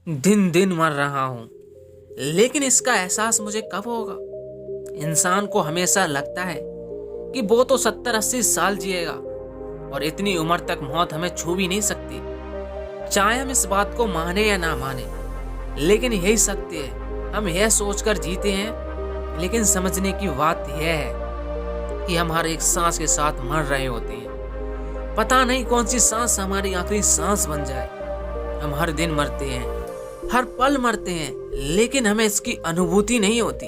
दिन दिन मर रहा हूँ, लेकिन इसका एहसास मुझे कब होगा। इंसान को हमेशा लगता है कि वो तो 70-80 साल जिएगा और इतनी उम्र तक मौत हमें छू भी नहीं सकती। चाहे हम इस बात को माने या ना माने, लेकिन यही सत्य है। हम यह सोचकर जीते हैं, लेकिन समझने की बात यह है कि हम हर एक सांस के साथ मर रहे होते हैं। पता नहीं कौन सी सांस हमारी आखिरी सांस बन जाए। हम हर दिन मरते हैं, हर पल मरते हैं, लेकिन हमें इसकी अनुभूति नहीं होती,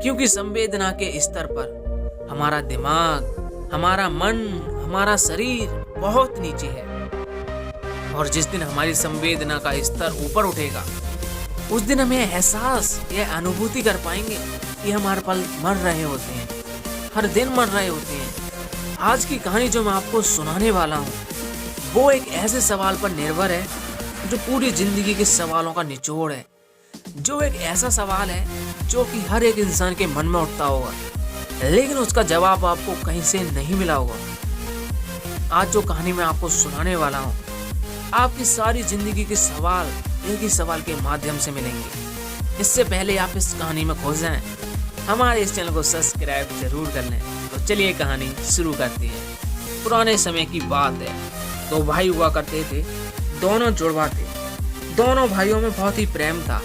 क्योंकि संवेदना के स्तर पर हमारा दिमाग, हमारा मन, हमारा शरीर बहुत नीचे है। और जिस दिन हमारी संवेदना का स्तर ऊपर उठेगा, उस दिन हम यह एहसास, यह अनुभूति कर पाएंगे कि हम हर पल मर रहे होते हैं, हर दिन मर रहे होते हैं। आज की कहानी जो मैं आपको सुनाने वाला हूँ, वो एक ऐसे सवाल पर निर्भर है जो पूरी जिंदगी के सवालों का निचोड़ है। जो एक ऐसा सवाल है जो कि हर एक इंसान के मन में उठता होगा, लेकिन उसका जवाब आपको कहीं से नहीं मिला होगा। आज जो कहानी मैं आपको सुनाने वाला हूँ, आपकी सारी जिंदगी के सवाल एक ही सवाल के माध्यम से मिलेंगे। इससे पहले आप इस कहानी में खो जाएं, हमारे इस चैनल को सब्सक्राइब जरूर कर लें। तो चलिए कहानी शुरू करते हैं। पुराने समय की बात है, दो भाई हुआ करते थे, दोनों जुड़वा थे। दोनों भाइयों में बहुत ही प्रेम था,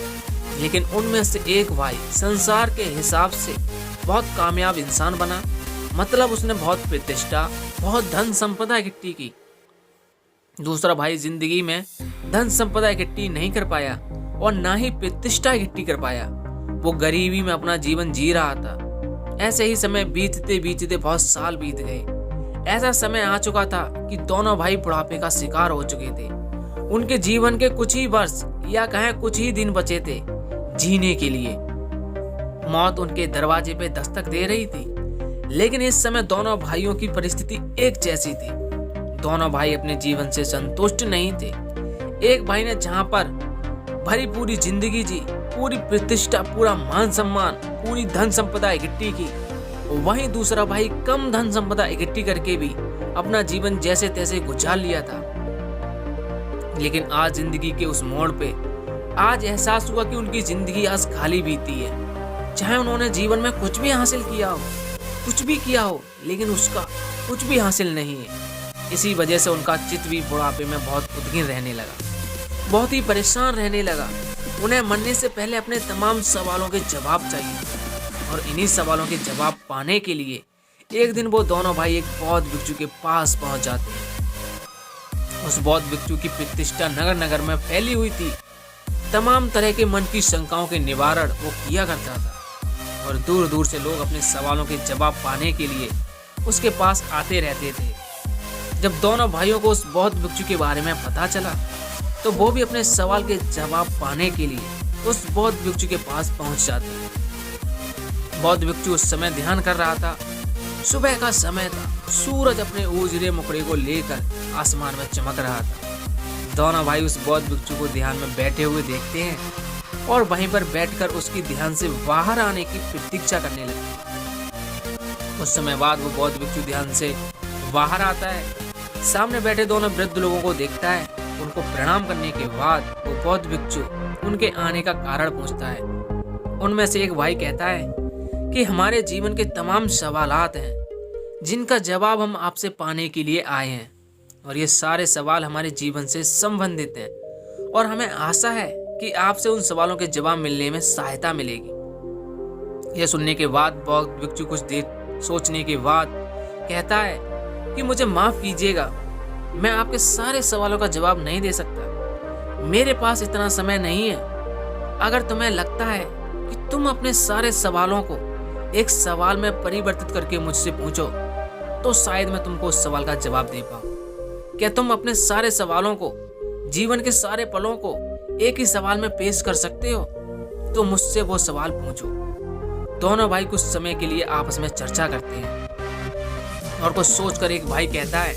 लेकिन उनमें से एक भाई संसार के हिसाब से बहुत कामयाब इंसान बना। मतलब उसने बहुत प्रतिष्ठा, बहुत धन संपदा इकट्ठी की। दूसरा भाई जिंदगी में धन संपदा इकट्ठी नहीं कर पाया और ना ही प्रतिष्ठा इकट्ठी कर पाया। वो गरीबी में अपना जीवन जी रहा था। ऐसे ही समय बीतते बीतते बहुत साल बीत गए। ऐसा समय आ चुका था कि दोनों भाई बुढ़ापे का शिकार हो चुके थे। उनके जीवन के कुछ ही वर्ष या कहें कुछ ही दिन बचे थे जीने के लिए। मौत उनके दरवाजे पे दस्तक दे रही थी, लेकिन इस समय दोनों भाइयों की परिस्थिति एक जैसी थी। दोनों भाई अपने जीवन से संतुष्ट नहीं थे। एक भाई ने जहां पर भरी पूरी जिंदगी जी, पूरी प्रतिष्ठा, पूरा मान सम्मान, पूरी धन संपदा इकट्ठी की, वहीं दूसरा भाई कम धन संपदा इकट्ठी करके भी अपना जीवन जैसे तैसे गुजार लिया था। लेकिन आज जिंदगी के उस मोड़ पे आज एहसास हुआ कि उनकी जिंदगी आज खाली बीती है। चाहे उन्होंने जीवन में कुछ भी हासिल किया हो, कुछ भी किया हो, लेकिन उसका कुछ भी हासिल नहीं है। इसी वजह से उनका चित्त भी बुढ़ापे में बहुत उद्विग्न रहने लगा, बहुत ही परेशान रहने लगा। उन्हें मरने से पहले अपने तमाम सवालों के जवाब चाहिए, और इन्हीं सवालों के जवाब पाने के लिए एक दिन वो दोनों भाई एक बौद्ध भिक्षु के पास पहुंच जाते हैं। उस बौद्ध भिक्षु की प्रतिष्ठा नगर नगर में फैली हुई थी। तमाम तरह के मन की शंकाओं के निवारण वो किया करता था, और दूर दूर से लोग अपने सवालों के जवाब पाने के लिए उसके पास आते रहते थे। जब दोनों भाइयों को उस बौद्ध भिक्षु के बारे में पता चला, तो वो भी अपने सवाल के जवाब पाने के लिए उस बौद्ध भिक्षु के पास पहुंच जाते। बौद्ध भिक्षु उस समय ध्यान कर रहा था। सुबह का समय था, सूरज अपने उजले मुखड़े को लेकर आसमान में चमक रहा था। दोनों भाई उस बौद्ध भिक्षु को ध्यान में बैठे हुए देखते हैं और वहीं पर बैठकर उसकी ध्यान से बाहर आने की प्रतीक्षा करने लगते। कुछ समय बाद वो बौद्ध भिक्षु ध्यान से बाहर आता है, सामने बैठे दोनों वृद्ध लोगों को देखता है। उनको प्रणाम करने के बाद वो बौद्ध भिक्षु उनके आने का कारण पूछता है। उनमें से एक भाई कहता है कि हमारे जीवन के तमाम सवालात हैं, जिनका जवाब हम आपसे पाने के लिए आए हैं, और ये सारे सवाल हमारे जीवन से संबंधित हैं, और हमें आशा है कि आपसे उन सवालों के जवाब मिलने में सहायता मिलेगी। यह सुनने के बाद बौद्ध भिक्षु कुछ देर सोचने के बाद कहता है कि मुझे माफ कीजिएगा, मैं आपके सारे सवालों का जवाब नहीं दे सकता। मेरे पास इतना समय नहीं है। अगर तुम्हें लगता है कि तुम अपने सारे सवालों को एक सवाल में परिवर्तित करके मुझसे पूछो, तो शायद मैं तुमको उस सवाल का जवाब दे पाऊं। क्या तुम अपने सारे सवालों को, जीवन के सारे पलों को एक ही सवाल में पेश कर सकते हो? तो मुझसे वो सवाल पूछो। दोनों भाई कुछ समय के लिए आपस में चर्चा करते हैं, और कुछ सोचकर एक भाई कहता है,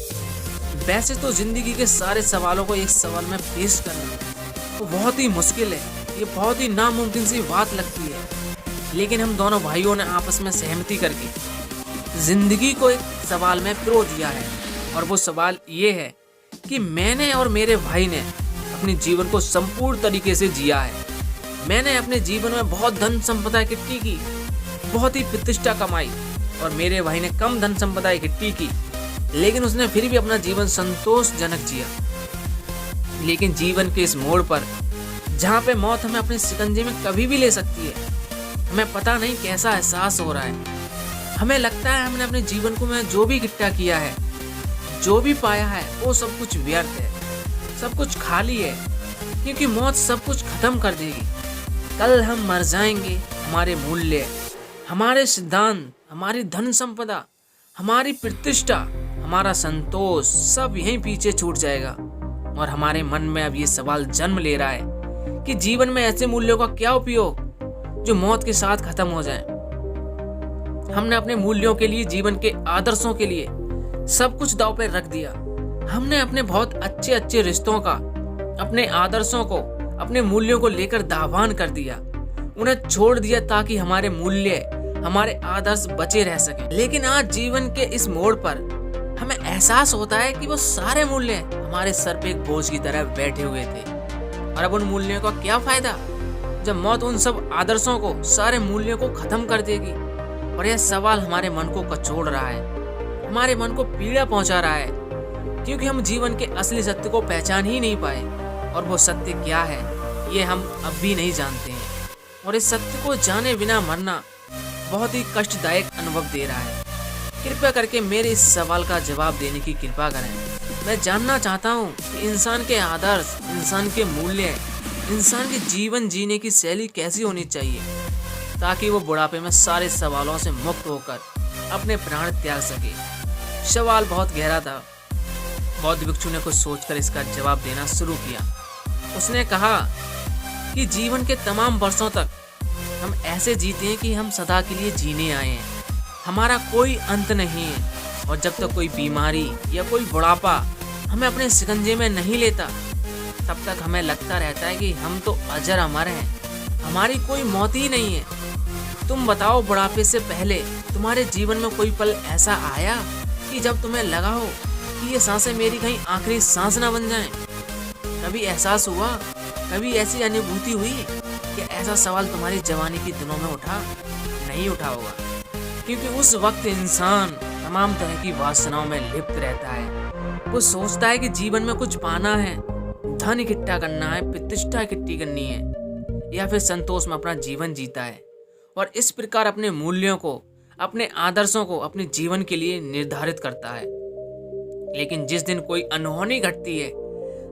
वैसे तो जिंदगी के सारे सवालों को एक सवाल में पेश करना तो बहुत ही मुश्किल है, ये बहुत ही नामुमकिन सी बात लगती है। लेकिन हम दोनों भाइयों ने आपस में सहमति करके जिंदगी को एक सवाल में पिरो दिया है, और वो सवाल ये है कि मैंने और मेरे भाई ने अपने जीवन को संपूर्ण तरीके से जिया है। मैंने अपने जीवन में बहुत धन संपदा इकट्ठी की, बहुत ही प्रतिष्ठा कमाई, और मेरे भाई ने कम धन संपदा इकट्ठी की, लेकिन उसने फिर भी अपना जीवन संतोषजनक जिया। लेकिन जीवन के इस मोड़ पर, जहाँ पे मौत हमें अपने शिकंजे में कभी भी ले सकती है, हमें पता नहीं कैसा एहसास हो रहा है। हमें लगता है हमने अपने जीवन को में जो भी इकट्ठा किया है, जो भी पाया है, वो सब कुछ व्यर्थ है, सब कुछ खाली है, क्योंकि मौत सब कुछ खत्म कर देगी। कल हम मर जाएंगे, हमारे मूल्य, हमारे सिद्धांत, हमारी धन संपदा, हमारी प्रतिष्ठा, हमारा संतोष सब यहीं पीछे छूट जाएगा। और हमारे मन में अब ये सवाल जन्म ले रहा है कि जीवन में ऐसे मूल्यों का क्या उपयोग जो मौत के साथ खत्म हो जाए। हमने अपने मूल्यों के लिए, जीवन के आदर्शों के लिए सब कुछ दांव पे रख दिया। हमने अपने बहुत अच्छे अच्छे रिश्तों का, अपने आदर्शों को, अपने मूल्यों को लेकर दावान कर दिया, उन्हें छोड़ दिया ताकि हमारे मूल्य, हमारे आदर्श बचे रह सकें। लेकिन आज जीवन के इस मोड़ पर हमें एहसास होता है कि वो सारे मूल्य हमारे सर पे एक बोझ की तरह बैठे हुए थे। और अब उन मूल्यों का क्या फायदा जब मौत उन सब आदर्शों को, सारे मूल्यों को खत्म कर देगी। और यह सवाल हमारे मन को कचोड़ रहा है, हमारे मन को पीड़ा पहुंचा रहा है, क्योंकि हम जीवन के असली सत्य को पहचान ही नहीं पाए। और वो सत्य क्या है, ये हम अब भी नहीं जानते हैं। और इस सत्य को जाने बिना मरना बहुत ही कष्टदायक अनुभव दे रहा है। कृपया करके मेरे इस सवाल का जवाब देने की कृपा करें। मैं जानना चाहता हूँ कि इंसान के आदर्श, इंसान के मूल्य, इंसान के जीवन जीने की शैली कैसी होनी चाहिए, ताकि वो बुढ़ापे में सारे सवालों से मुक्त होकर अपने प्राण त्याग सके। सवाल बहुत गहरा था। बौद्ध भिक्षु ने कुछ सोचकर इसका जवाब देना शुरू किया। उसने कहा कि जीवन के तमाम वर्षों तक हम ऐसे जीते हैं कि हम सदा के लिए जीने आए हैं, हमारा कोई अंत नहीं है। और जब तक कोई बीमारी या कोई बुढ़ापा हमें अपने शिकंजे में नहीं लेता, तब तक हमें लगता रहता है कि हम तो अजर अमर हैं, हमारी कोई मौत ही नहीं है। तुम बताओ, बुढ़ापे से पहले तुम्हारे जीवन में कोई पल ऐसा आया कि जब तुम्हें लगा हो कि ये सांसें मेरी कहीं आखिरी सांस ना बन जाएं? कभी एहसास हुआ, कभी ऐसी अनुभूति हुई कि ऐसा सवाल तुम्हारी जवानी के दिनों में उठा? नहीं उठा होगा, क्योंकि उस वक्त इंसान तमाम तरह की वासनाओं में लिप्त रहता है। वो सोचता है कि जीवन में कुछ पाना है, धन इकट्ठा करना है, प्रतिष्ठा इकट्ठी करनी है, या फिर संतोष में अपना जीवन जीता है। और इस प्रकार अपने मूल्यों को, अपने आदर्शों को अपने जीवन के लिए निर्धारित करता है। लेकिन जिस दिन कोई अनहोनी घटती है,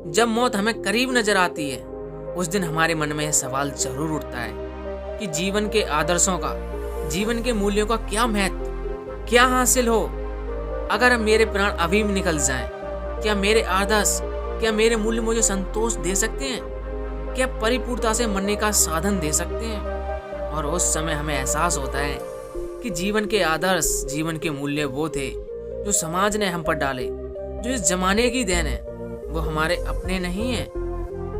जब मौत हमें करीब नजर आती है, उस दिन हमारे मन में यह सवाल जरूर उठता है कि जीवन के आदर्शों का, जीवन के मूल्यों का क्या महत्व, क्या हासिल हो अगर मेरे प्राण अभी भी निकल जाएं? क्या मेरे आदर्श, क्या मेरे मूल्य मुझे संतोष दे सकते हैं? क्या परिपूर्णता से मरने का साधन दे सकते हैं? और उस समय हमें एहसास होता है कि जीवन के आदर्श, जीवन के मूल्य वो थे जो समाज ने हम पर डाले, जो इस जमाने की देन है, वो हमारे अपने नहीं है।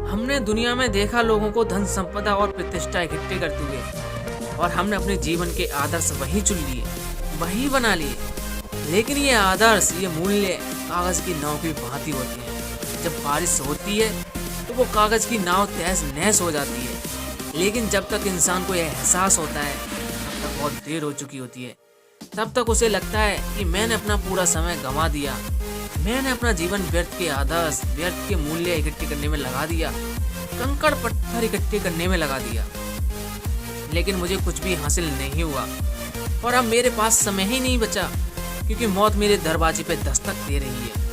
हमने दुनिया में देखा लोगों को धन संपदा और प्रतिष्ठा इकट्ठे करते हुए, और हमने अपने जीवन के आदर्श वही चुन लिए, वही बना लिए। लेकिन ये आदर्श, ये मूल्य कागज की नाव की भांति होती है। जब बारिश होती है तो वो कागज की नाव तहस नहस हो जाती है, लेकिन जब तक इंसान को यह एहसास होता है तब तक बहुत देर हो चुकी होती है। तब तक उसे लगता है कि मैंने अपना पूरा समय गंवा दिया, मैंने अपना जीवन व्यर्थ के आदर्श, व्यर्थ के मूल्य इकट्ठे करने में लगा दिया, कंकड़ पत्थर इकट्ठे करने में लगा दिया, लेकिन मुझे कुछ भी हासिल नहीं हुआ। और अब मेरे पास समय ही नहीं बचा, क्योंकि मौत मेरे दरवाजे पे दस्तक दे रही है।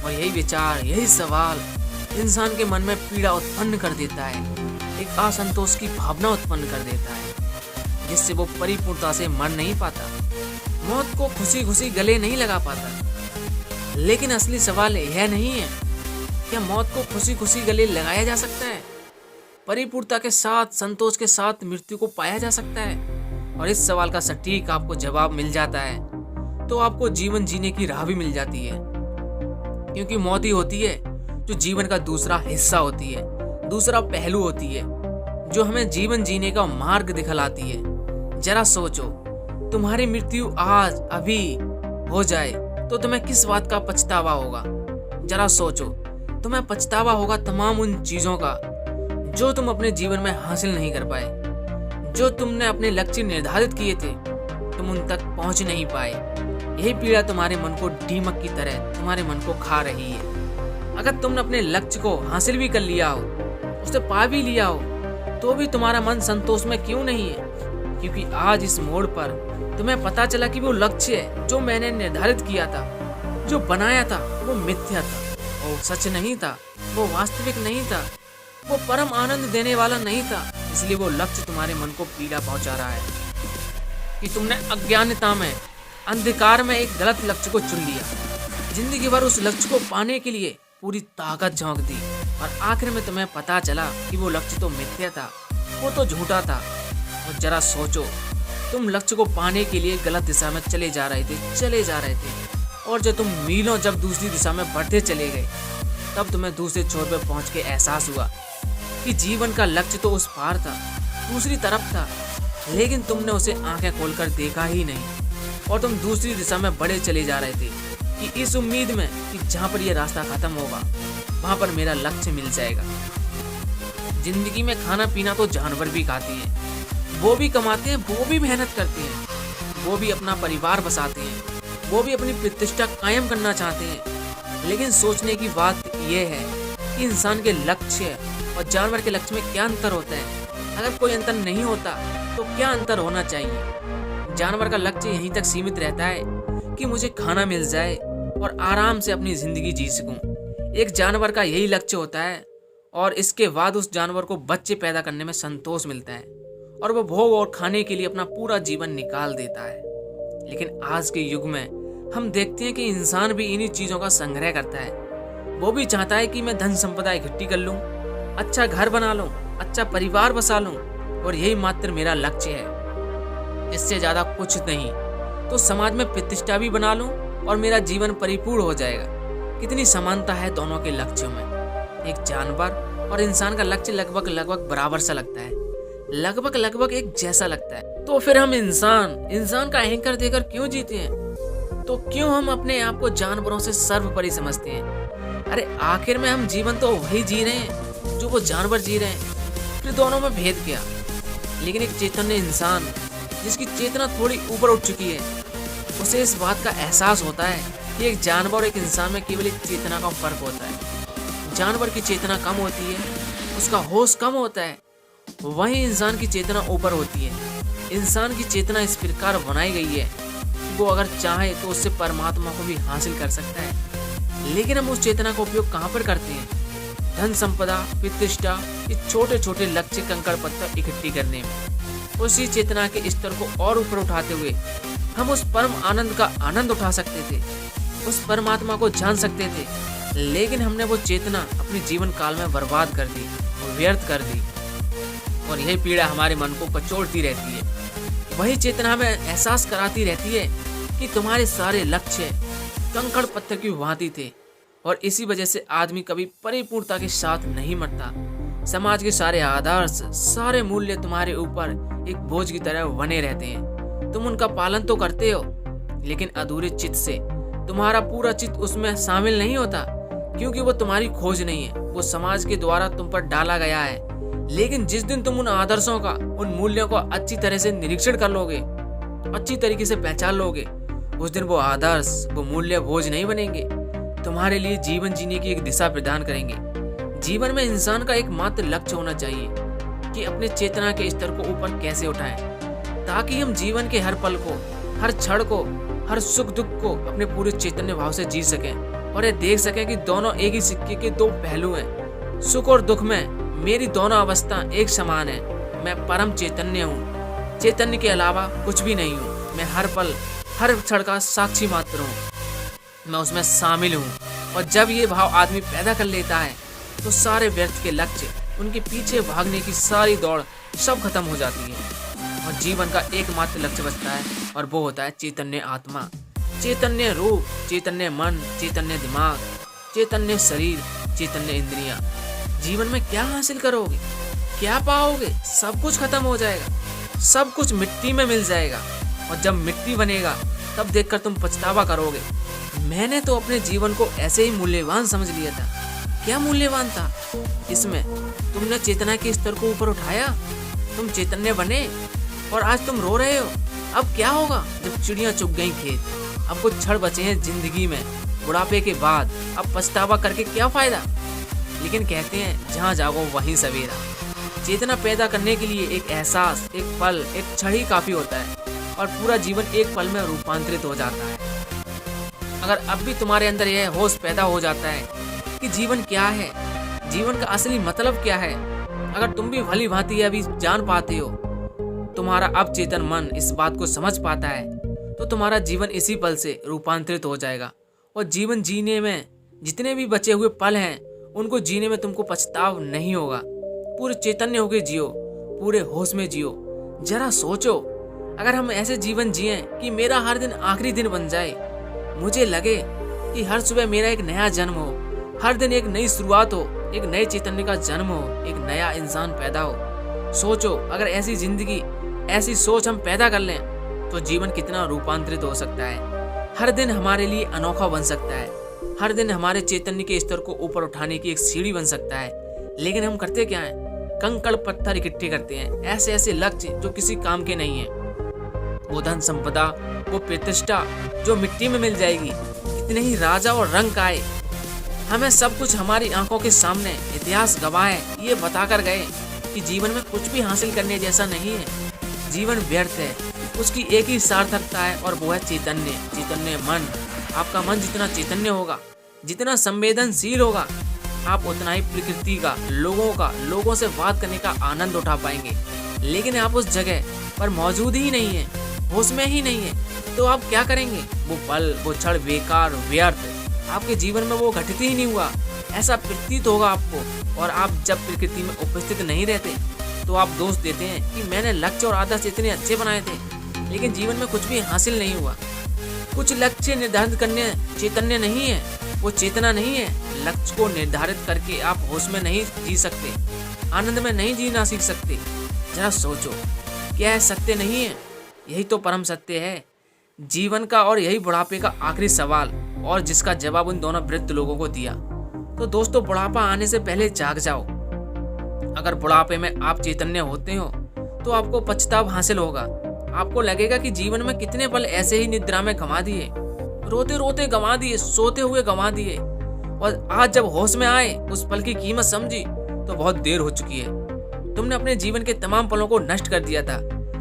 और यही विचार, यही सवाल इंसान के मन में पीड़ा उत्पन्न कर देता है, एक असंतोष की भावना उत्पन्न कर देता है, जिससे वो परिपूर्णता से मर नहीं पाता, मौत को खुशी खुशी गले नहीं लगा पाता। लेकिन असली सवाल यह नहीं है क्या मौत को खुशी खुशी गले लगाया जा सकता है? परिपूर्णता के साथ, संतोष के साथ मृत्यु को पाया जा सकता है? और इस सवाल का सटीक आपको जवाब मिल जाता है तो आपको जीवन जीने की राह भी मिल जाती है, क्योंकि मौत ही होती है जो जीवन का दूसरा हिस्सा होती है, दूसरा पहलू होती है, जो हमें जीवन जीने का मार्ग दिखलाती है। जरा सोचो, तुम्हारी मृत्यु आज अभी हो जाए तो तुम्हें किस बात का पछतावा होगा? जरा सोचो, तुम्हें पछतावा होगा तमाम उन चीजों का जो तुम अपने जीवन में हासिल नहीं कर पाए। जो तुमने अपने लक्ष्य निर्धारित किए थे, तुम उन तक पहुंच नहीं पाए। यही पीड़ा तुम्हारे मन को दीमक की तरह तुम्हारे मन को खा रही है। अगर तुमने अपने लक्ष्य को हासिल भी कर लिया हो, उसे पा भी लिया हो, तो भी तुम्हारा मन संतोष में क्यों नहीं है? क्योंकि आज इस मोड़ पर तुम्हें पता चला कि वो लक्ष्य है जो मैंने निर्धारित किया था, जो बनाया था, वो मिथ्या था, वो सच नहीं था, वो वास्तविक नहीं था, वो परम आनंद देने वाला नहीं था। इसलिए वो लक्ष्य तुम्हारे मन को पीड़ा पहुंचा रहा है कि तुमने अज्ञानता में, अंधकार में एक गलत लक्ष्य को चुन लिया। जिंदगी भर उस लक्ष्य को पाने के लिए पूरी ताकत झोंक दी और आखिर में तुम्हें पता चला कि वो लक्ष्य तो मिथ्या था, वो तो झूठा था। और जरा सोचो, तुम लक्ष्य को पाने के लिए गलत दिशा में चले जा रहे थे और जब तुम मीलों जब दूसरी दिशा में बढ़ते चले गए, तब तुम्हें दूसरे छोर पर पहुंच के एहसास हुआ कि जीवन का लक्ष्य तो उस पार था, दूसरी तरफ था, लेकिन तुमने उसे आंखें खोलकर देखा ही नहीं और तुम दूसरी दिशा में बढ़े चले जा रहे थे कि इस उम्मीद में कि जहाँ पर यह रास्ता खत्म होगा वहाँ पर मेरा लक्ष्य मिल जाएगा। जिंदगी में खाना पीना तो जानवर भी खाते हैं, वो भी कमाते हैं, वो भी मेहनत करते हैं, वो भी अपना परिवार बसाते हैं, वो भी अपनी प्रतिष्ठा कायम करना चाहते हैं। लेकिन सोचने की बात यह है कि इंसान के लक्ष्य और जानवर के लक्ष्य में क्या अंतर होता है? अगर कोई अंतर नहीं होता तो क्या अंतर होना चाहिए? जानवर का लक्ष्य यहीं तक सीमित रहता है कि मुझे खाना मिल जाए और आराम से अपनी जिंदगी जी सकूं। एक जानवर का यही लक्ष्य होता है और इसके बाद उस जानवर को बच्चे पैदा करने में संतोष मिलता है और वो भोग और खाने के लिए अपना पूरा जीवन निकाल देता है। लेकिन आज के युग में हम देखते हैं कि इंसान भी इन्हीं चीजों का संग्रह करता है। वो भी चाहता है कि मैं धन संपदा इकट्ठी कर लूं, अच्छा घर बना लूं, अच्छा परिवार बसा लूं और यही मात्र मेरा लक्ष्य है, इससे ज्यादा कुछ नहीं। तो समाज में प्रतिष्ठा भी बना लूं और मेरा जीवन परिपूर्ण हो जाएगा। कितनी समानता है दोनों के लक्ष्यों में। एक जानवर और इंसान का लक्ष्य लगभग बराबर सा लगता है, लगभग एक जैसा लगता है। तो फिर हम इंसान का अहंकार देकर क्यों जीते हैं? तो क्यों हम अपने आप को जानवरों से सर्वोपरि समझते हैं? अरे आखिर में हम जीवन तो वही जी रहे हैं जो वो जानवर जी रहे हैं, फिर दोनों में भेद क्या? लेकिन एक चैतन्य इंसान जिसकी चेतना थोड़ी ऊपर उठ चुकी है, उसे इस बात का एहसास होता है कि एक जानवर और एक इंसान में केवल एक चेतना का फर्क होता है। जानवर की चेतना कम होती है, उसका होश कम होता है, वहीं इंसान की चेतना ऊपर होती है। इंसान की चेतना इस प्रकार बनाई गई है, वो अगर चाहे तो उससे परमात्मा को भी हासिल कर सकता है। लेकिन हम उस चेतना का उपयोग कहाँ पर करते हैं? धन संपदा, प्रतिष्ठा, ये छोटे छोटे लक्ष्य कंकड़ पत्थर इकट्ठी करने में। उसी चेतना के स्तर को और ऊपर उठाते हुए हम उस परम आनंद का आनंद उठा सकते थे, उस परमात्मा को जान सकते थे। लेकिन हमने वो चेतना अपने जीवन काल में बर्बाद कर दी, व्यर्थ कर दी और यही पीड़ा हमारे मन को कचोड़ती रहती है। वही चेतना हमें एहसास कराती रहती है कि तुम्हारे सारे लक्ष्य कंकड़ पत्थर की भांति थे और इसी वजह से आदमी कभी परिपूर्णता के साथ नहीं मरता। समाज के सारे आदर्श, सारे मूल्य तुम्हारे ऊपर एक बोझ की तरह बने रहते हैं। तुम उनका पालन तो करते हो, लेकिन अधूरे चित्त से तुम्हारा पूरा चित्त उसमें शामिल नहीं होता, क्योंकि वो तुम्हारी खोज नहीं है, वो समाज के द्वारा तुम पर डाला गया है। लेकिन जिस दिन तुम उन आदर्शों का, उन मूल्यों को अच्छी तरह से निरीक्षण कर लोगे, अच्छी तरीके से पहचान लोगे, उस दिन वो आदर्श, वो मूल्य बोझ नहीं बनेंगे, तुम्हारे लिए जीवन जीने की एक दिशा प्रदान करेंगे। जीवन में इंसान का एकमात्र लक्ष्य होना चाहिए कि अपने चेतना के स्तर को ऊपर कैसे उठाएं, ताकि हम जीवन के हर पल को, हर क्षण को, हर सुख दुख को अपने पूरे चैतन्य भाव से जी सकें और ये देख सकें कि दोनों एक ही सिक्के के दो पहलू हैं। सुख और दुख में मेरी दोनों अवस्था एक समान है। मैं परम चैतन्य हूँ, चैतन्य के अलावा कुछ भी नहीं हूँ। मैं हर पल, हर क्षण का साक्षी मात्र हूँ, मैं उसमें शामिल हूँ। और जब ये भाव आदमी पैदा कर लेता है तो सारे व्यर्थ के लक्ष्य, उनके पीछे भागने की सारी दौड़ सब खत्म हो जाती है और जीवन का एकमात्र लक्ष्य बचता है और वो होता है चैतन्य आत्मा, चैतन्य रूप, चैतन्य मन, चैतन्य दिमाग, चैतन्य शरीर, चैतन्य इंद्रियां। जीवन में क्या हासिल करोगे, क्या पाओगे? सब कुछ खत्म हो जाएगा, सब कुछ मिट्टी में मिल जाएगा और जब मिट्टी बनेगा तब देखकर तुम पछतावा करोगे, मैंने तो अपने जीवन को ऐसे ही मूल्यवान समझ लिया था, क्या मूल्यवान था इसमें? तुमने चेतना के स्तर को ऊपर उठाया, तुम चैतन्य बने और आज तुम रो रहे हो। अब क्या होगा जब चिड़ियां चुग गई खेत? अब कुछ क्षण बचे हैं जिंदगी में, बुढ़ापे के बाद अब पछतावा करके क्या फायदा? लेकिन कहते हैं जहाँ जागो वहीं सवेरा। चेतना पैदा करने के लिए एक एहसास, एक पल, एक क्षण ही काफी होता है और पूरा जीवन एक पल में रूपांतरित हो जाता है। अगर अब भी तुम्हारे अंदर यह होश पैदा हो जाता है कि जीवन क्या है, जीवन का असली मतलब क्या है, अगर तुम भी भली भांति यह भी जान पाते हो, तुम्हारा अब चेतन मन इस बात को समझ पाता है, तो तुम्हारा जीवन इसी पल से रूपांतरित हो जाएगा और जीवन जीने में जितने भी बचे हुए पल हैं उनको जीने में तुमको पछताव नहीं होगा। पूरे चैतन्य होकर जियो, पूरे होश में जियो। जरा सोचो, अगर हम ऐसे जीवन जिए कि मेरा हर दिन आखिरी दिन बन जाए, मुझे लगे कि हर सुबह मेरा एक नया जन्म हो, हर दिन एक नई शुरुआत हो, एक नए चैतन्य का जन्म हो, एक नया इंसान पैदा हो। सोचो, अगर ऐसी जिंदगी, ऐसी सोच हम पैदा कर लें तो जीवन कितना रूपांतरित हो सकता है। हर दिन हमारे लिए अनोखा बन सकता है, हर दिन हमारे चैतन्य के स्तर को ऊपर उठाने की एक सीढ़ी बन सकता है। लेकिन हम करते क्या हैं? कंकड़ पत्थर इकट्ठे करते हैं, ऐसे ऐसे लक्ष्य जो किसी काम के नहीं है। वो धन संपदा, वो प्रतिष्ठा जो मिट्टी में मिल जाएगी। कितने ही राजा और रंक आए, हमें सब कुछ हमारी आंखों के सामने इतिहास गवाह ये बताकर गए कि जीवन में कुछ भी हासिल करने जैसा नहीं है। जीवन व्यर्थ है, उसकी एक ही सार्थकता है और वो है चैतन्य। चैतन्य मन, आपका मन जितना चैतन्य होगा, जितना संवेदनशील होगा, आप उतना ही प्रकृति का, लोगों से बात करने का आनंद उठा पाएंगे। लेकिन आप उस जगह पर मौजूद ही नहीं है, होश में ही नहीं है, तो आप क्या करेंगे? वो पल, वो क्षण बेकार, व्यर्थ, आपके जीवन में वो घटित ही नहीं हुआ, ऐसा प्रतीत होगा आपको। और आप जब प्रकृति में उपस्थित नहीं रहते तो आप दोष देते हैं कि मैंने लक्ष्य और आदर्श इतने अच्छे बनाए थे, लेकिन जीवन में कुछ भी हासिल नहीं हुआ। कुछ लक्ष्य निर्धारित करने चैतन्य नहीं है, वो चेतना नहीं है। लक्ष्य को निर्धारित करके आप होश में नहीं जी सकते, आनंद में नहीं जीना सीख सकते। जरा सोचो, क्या है सत्य नहीं है? यही तो परम सत्य है जीवन का, और यही बुढ़ापे का आखिरी सवाल, और जिसका जवाब उन दोनों वृद्ध लोगों को दिया। तो दोस्तों, बुढ़ापा आने से पहले जाग जाओ। अगर बुढ़ापे में आप चैतन्य होते हो तो आपको पछतावा हासिल होगा। आपको लगेगा कि जीवन में कितने पल ऐसे ही निद्रा में गंवा दिए, रोते रोते गंवा दिए, सोते हुए गंवा दिए, और आज जब होश में आए उस पल की कीमत समझी तो बहुत देर हो चुकी है। तुमने अपने जीवन के तमाम पलों को नष्ट कर दिया था।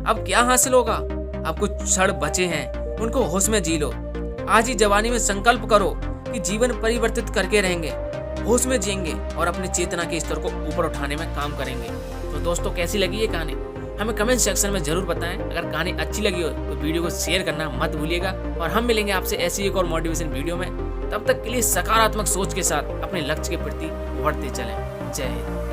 अब क्या हासिल होगा? अब कुछ क्षण बचे हैं, उनको होश में जी लो। आज ही जवानी में संकल्प करो कि जीवन परिवर्तित करके रहेंगे, होश में जिएंगे और अपनी चेतना के स्तर को ऊपर उठाने में काम करेंगे। तो दोस्तों, कैसी लगी ये कहानी? हमें कमेंट सेक्शन में जरूर बताएं। अगर कहानी अच्छी लगी हो तो वीडियो को शेयर करना मत भूलिएगा, और हम मिलेंगे आपसे ऐसी एक और मोटिवेशन वीडियो में। तब तक के लिए सकारात्मक सोच के साथ अपने लक्ष्य के प्रति बढ़ते चलें। जय हिंद।